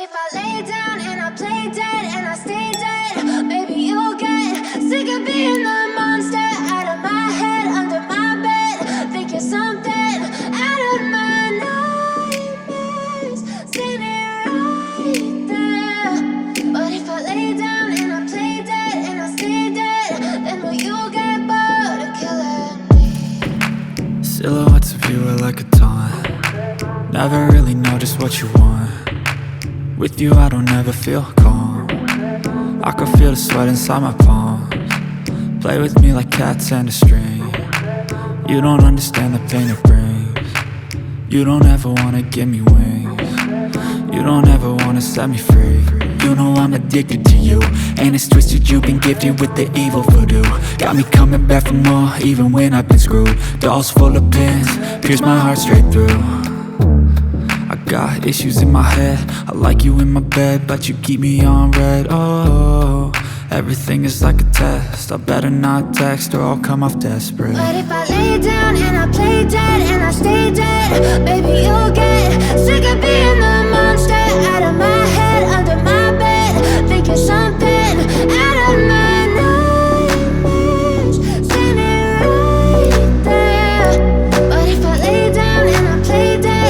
if I lay down and I play dead and I stay dead? Maybe you'll get sick of being the monster out of my head, under my bed. Think you're something out of my nightmares, standing right there. But if I lay down and I play dead and I stay dead, then will you get bored of killing me? Silhouettes of you are like a taunt. Never really know just what you want. With you I don't ever feel calm. I can feel the sweat inside my palms. Play with me like cats and a string. You don't understand the pain it brings. You don't ever wanna give me wings. You don't ever wanna set me free. You know I'm addicted to you, and it's twisted, you've been gifted with the evil voodoo. Got me coming back for more, even when I've been screwed. Dolls full of pins, pierce my heart straight through. I got issues in my head, I like you in my bed, but you keep me on red. Oh, everything is like a test, I better not text or I'll come off desperate. But if I lay down and I play dead and I stay dead, baby you'll get